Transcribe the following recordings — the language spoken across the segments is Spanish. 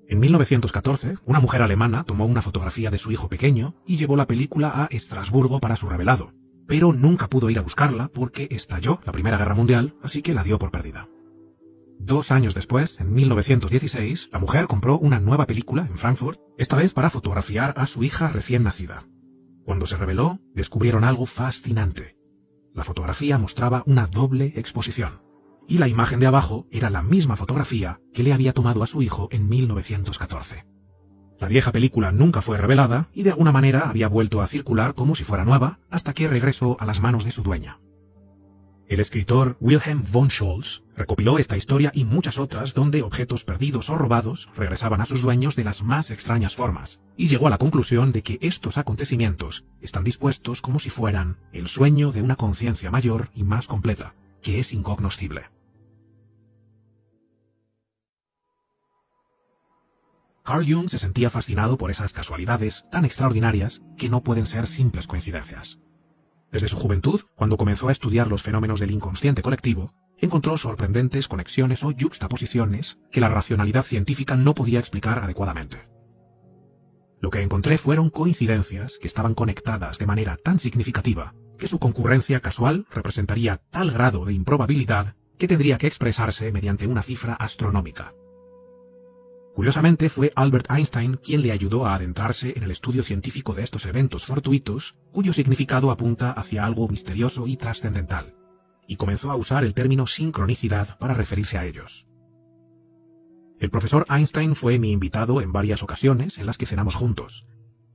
En 1914, una mujer alemana tomó una fotografía de su hijo pequeño y llevó la película a Estrasburgo para su revelado, pero nunca pudo ir a buscarla porque estalló la Primera Guerra Mundial, así que la dio por perdida. 2 años después, en 1916, la mujer compró una nueva película en Frankfurt, esta vez para fotografiar a su hija recién nacida. Cuando se reveló, descubrieron algo fascinante. La fotografía mostraba una doble exposición, y la imagen de abajo era la misma fotografía que le había tomado a su hijo en 1914. La vieja película nunca fue revelada y de alguna manera había vuelto a circular como si fuera nueva hasta que regresó a las manos de su dueña. El escritor Wilhelm von Scholz recopiló esta historia y muchas otras donde objetos perdidos o robados regresaban a sus dueños de las más extrañas formas, y llegó a la conclusión de que estos acontecimientos están dispuestos como si fueran el sueño de una conciencia mayor y más completa, que es incognoscible. Carl Jung se sentía fascinado por esas casualidades tan extraordinarias que no pueden ser simples coincidencias. Desde su juventud, cuando comenzó a estudiar los fenómenos del inconsciente colectivo, encontró sorprendentes conexiones o yuxtaposiciones que la racionalidad científica no podía explicar adecuadamente. Lo que encontré fueron coincidencias que estaban conectadas de manera tan significativa que su concurrencia casual representaría tal grado de improbabilidad que tendría que expresarse mediante una cifra astronómica. Curiosamente, fue Albert Einstein quien le ayudó a adentrarse en el estudio científico de estos eventos fortuitos, cuyo significado apunta hacia algo misterioso y trascendental, y comenzó a usar el término sincronicidad para referirse a ellos. El profesor Einstein fue mi invitado en varias ocasiones en las que cenamos juntos.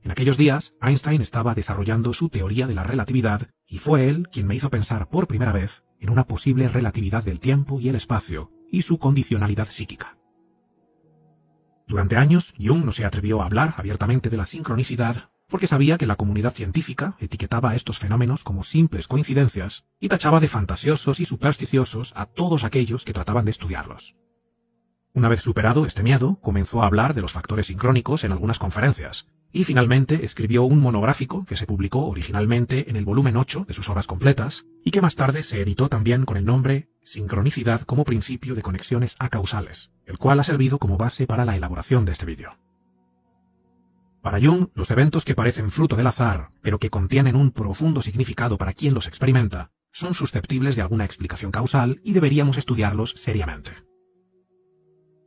En aquellos días, Einstein estaba desarrollando su teoría de la relatividad y fue él quien me hizo pensar por primera vez en una posible relatividad del tiempo y el espacio y su condicionalidad psíquica. Durante años, Jung no se atrevió a hablar abiertamente de la sincronicidad porque sabía que la comunidad científica etiquetaba a estos fenómenos como simples coincidencias y tachaba de fantasiosos y supersticiosos a todos aquellos que trataban de estudiarlos. Una vez superado este miedo, comenzó a hablar de los factores sincrónicos en algunas conferencias, y finalmente escribió un monográfico que se publicó originalmente en el volumen 8 de sus obras completas, y que más tarde se editó también con el nombre Sincronicidad como principio de conexiones acausales, el cual ha servido como base para la elaboración de este vídeo. Para Jung, los eventos que parecen fruto del azar, pero que contienen un profundo significado para quien los experimenta, son susceptibles de alguna explicación causal y deberíamos estudiarlos seriamente.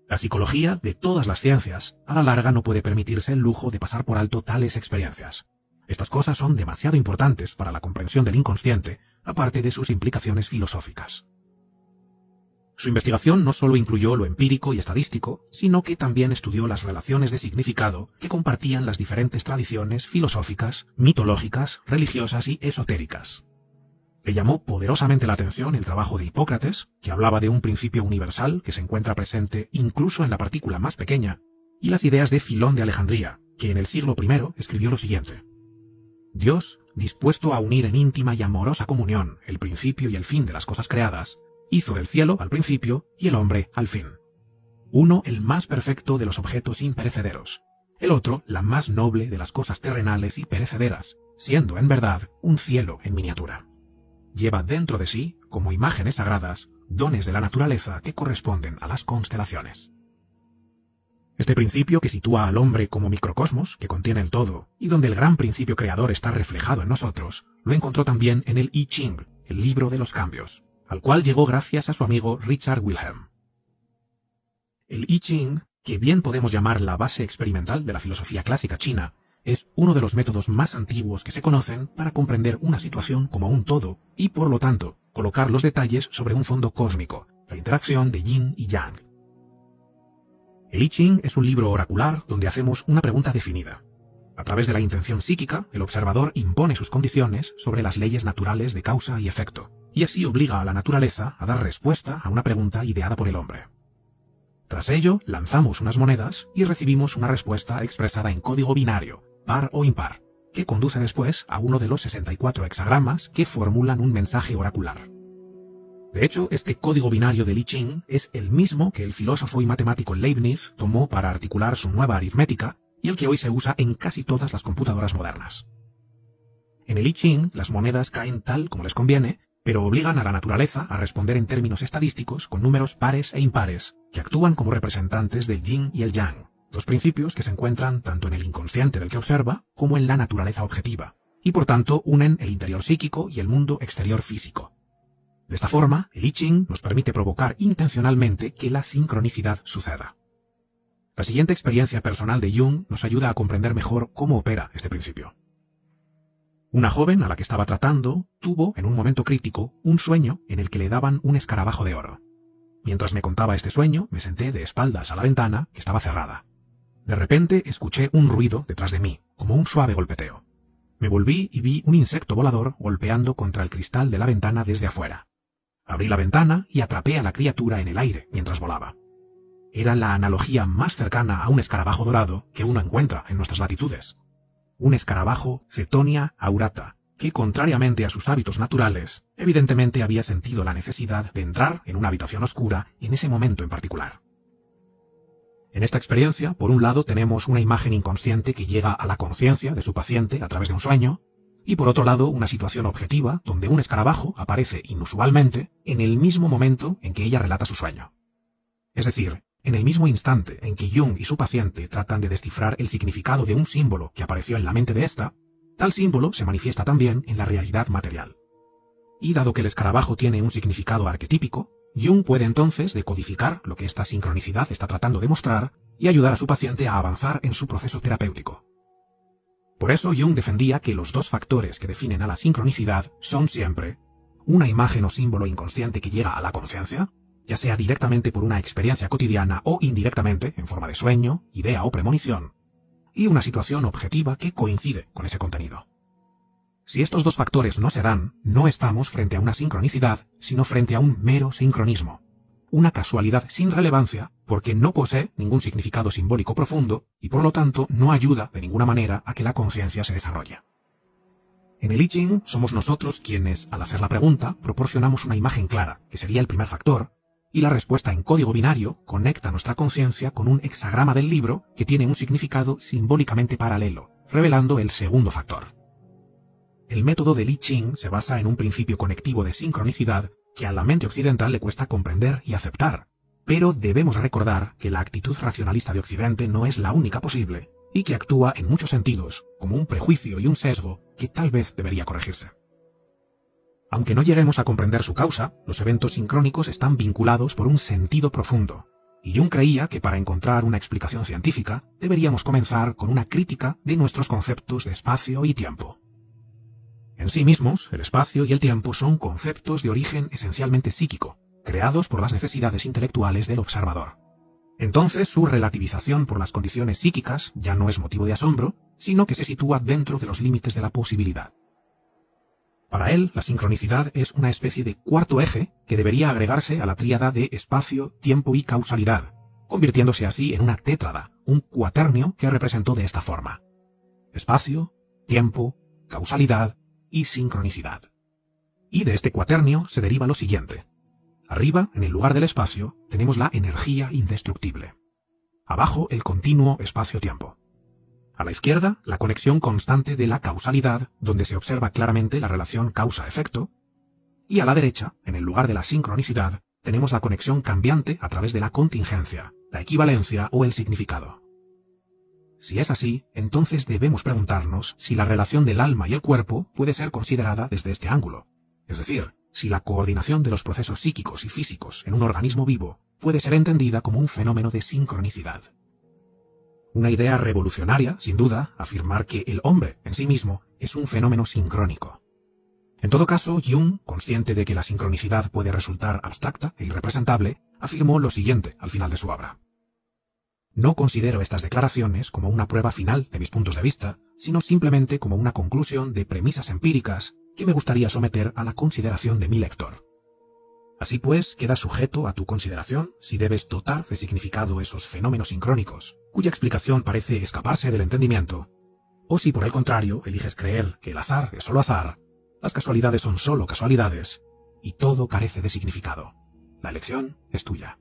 La psicología, de todas las ciencias, a la larga no puede permitirse el lujo de pasar por alto tales experiencias. Estas cosas son demasiado importantes para la comprensión del inconsciente, aparte de sus implicaciones filosóficas. Su investigación no solo incluyó lo empírico y estadístico, sino que también estudió las relaciones de significado que compartían las diferentes tradiciones filosóficas, mitológicas, religiosas y esotéricas. Le llamó poderosamente la atención el trabajo de Hipócrates, que hablaba de un principio universal que se encuentra presente incluso en la partícula más pequeña, y las ideas de Filón de Alejandría, que en el siglo I escribió lo siguiente: Dios, dispuesto a unir en íntima y amorosa comunión el principio y el fin de las cosas creadas, hizo del cielo al principio y el hombre al fin. Uno el más perfecto de los objetos imperecederos, el otro la más noble de las cosas terrenales y perecederas, siendo en verdad un cielo en miniatura. Lleva dentro de sí, como imágenes sagradas, dones de la naturaleza que corresponden a las constelaciones. Este principio que sitúa al hombre como microcosmos, que contiene el todo, y donde el gran principio creador está reflejado en nosotros, lo encontró también en el I Ching, el libro de los cambios, al cual llegó gracias a su amigo Richard Wilhelm. El I Ching, que bien podemos llamar la base experimental de la filosofía clásica china, es uno de los métodos más antiguos que se conocen para comprender una situación como un todo y, por lo tanto, colocar los detalles sobre un fondo cósmico, la interacción de yin y yang. El I Ching es un libro oracular donde hacemos una pregunta definida. A través de la intención psíquica, el observador impone sus condiciones sobre las leyes naturales de causa y efecto, y así obliga a la naturaleza a dar respuesta a una pregunta ideada por el hombre. Tras ello, lanzamos unas monedas y recibimos una respuesta expresada en código binario, par o impar, que conduce después a uno de los 64 hexagramas que formulan un mensaje oracular. De hecho, este código binario del I Ching es el mismo que el filósofo y matemático Leibniz tomó para articular su nueva aritmética y el que hoy se usa en casi todas las computadoras modernas. En el I Ching, las monedas caen tal como les conviene, pero obligan a la naturaleza a responder en términos estadísticos con números pares e impares, que actúan como representantes del yin y el yang, dos principios que se encuentran tanto en el inconsciente del que observa como en la naturaleza objetiva, y por tanto unen el interior psíquico y el mundo exterior físico. De esta forma, el I Ching nos permite provocar intencionalmente que la sincronicidad suceda. La siguiente experiencia personal de Jung nos ayuda a comprender mejor cómo opera este principio. Una joven a la que estaba tratando tuvo, en un momento crítico, un sueño en el que le daban un escarabajo de oro. Mientras me contaba este sueño, me senté de espaldas a la ventana, que estaba cerrada. De repente escuché un ruido detrás de mí, como un suave golpeteo. Me volví y vi un insecto volador golpeando contra el cristal de la ventana desde afuera. Abrí la ventana y atrapé a la criatura en el aire mientras volaba. Era la analogía más cercana a un escarabajo dorado que uno encuentra en nuestras latitudes. Un escarabajo Cetonia aurata, que contrariamente a sus hábitos naturales, evidentemente había sentido la necesidad de entrar en una habitación oscura en ese momento en particular. En esta experiencia, por un lado tenemos una imagen inconsciente que llega a la conciencia de su paciente a través de un sueño, y por otro lado una situación objetiva donde un escarabajo aparece inusualmente en el mismo momento en que ella relata su sueño. Es decir, en el mismo instante en que Jung y su paciente tratan de descifrar el significado de un símbolo que apareció en la mente de ésta, tal símbolo se manifiesta también en la realidad material. Y dado que el escarabajo tiene un significado arquetípico, Jung puede entonces decodificar lo que esta sincronicidad está tratando de mostrar y ayudar a su paciente a avanzar en su proceso terapéutico. Por eso Jung defendía que los dos factores que definen a la sincronicidad son siempre una imagen o símbolo inconsciente que llega a la conciencia, ya sea directamente por una experiencia cotidiana o indirectamente en forma de sueño, idea o premonición, y una situación objetiva que coincide con ese contenido. Si estos dos factores no se dan, no estamos frente a una sincronicidad, sino frente a un mero sincronismo, una casualidad sin relevancia porque no posee ningún significado simbólico profundo y por lo tanto no ayuda de ninguna manera a que la conciencia se desarrolle. En el I Ching somos nosotros quienes, al hacer la pregunta, proporcionamos una imagen clara, que sería el primer factor, y la respuesta en código binario conecta nuestra conciencia con un hexagrama del libro que tiene un significado simbólicamente paralelo, revelando el segundo factor. El método del I Ching se basa en un principio conectivo de sincronicidad que a la mente occidental le cuesta comprender y aceptar, pero debemos recordar que la actitud racionalista de Occidente no es la única posible, y que actúa en muchos sentidos como un prejuicio y un sesgo que tal vez debería corregirse. Aunque no lleguemos a comprender su causa, los eventos sincrónicos están vinculados por un sentido profundo, y Jung creía que para encontrar una explicación científica deberíamos comenzar con una crítica de nuestros conceptos de espacio y tiempo. En sí mismos, el espacio y el tiempo son conceptos de origen esencialmente psíquico, creados por las necesidades intelectuales del observador. Entonces su relativización por las condiciones psíquicas ya no es motivo de asombro, sino que se sitúa dentro de los límites de la posibilidad. Para él, la sincronicidad es una especie de cuarto eje que debería agregarse a la tríada de espacio, tiempo y causalidad, convirtiéndose así en una tétrada, un cuaternio que representó de esta forma: espacio, tiempo, causalidad y sincronicidad. Y de este cuaternio se deriva lo siguiente. Arriba, en el lugar del espacio, tenemos la energía indestructible. Abajo, el continuo espacio-tiempo. A la izquierda, la conexión constante de la causalidad, donde se observa claramente la relación causa-efecto. Y a la derecha, en el lugar de la sincronicidad, tenemos la conexión cambiante a través de la contingencia, la equivalencia o el significado. Si es así, entonces debemos preguntarnos si la relación del alma y el cuerpo puede ser considerada desde este ángulo. Es decir, si la coordinación de los procesos psíquicos y físicos en un organismo vivo puede ser entendida como un fenómeno de sincronicidad. Una idea revolucionaria, sin duda, afirmar que el hombre en sí mismo es un fenómeno sincrónico. En todo caso, Jung, consciente de que la sincronicidad puede resultar abstracta e irrepresentable, afirmó lo siguiente al final de su obra. No considero estas declaraciones como una prueba final de mis puntos de vista, sino simplemente como una conclusión de premisas empíricas que me gustaría someter a la consideración de mi lector. Así pues, queda sujeto a tu consideración si debes dotar de significado esos fenómenos sincrónicos, cuya explicación parece escaparse del entendimiento, o si por el contrario eliges creer que el azar es solo azar, las casualidades son solo casualidades, y todo carece de significado. La elección es tuya.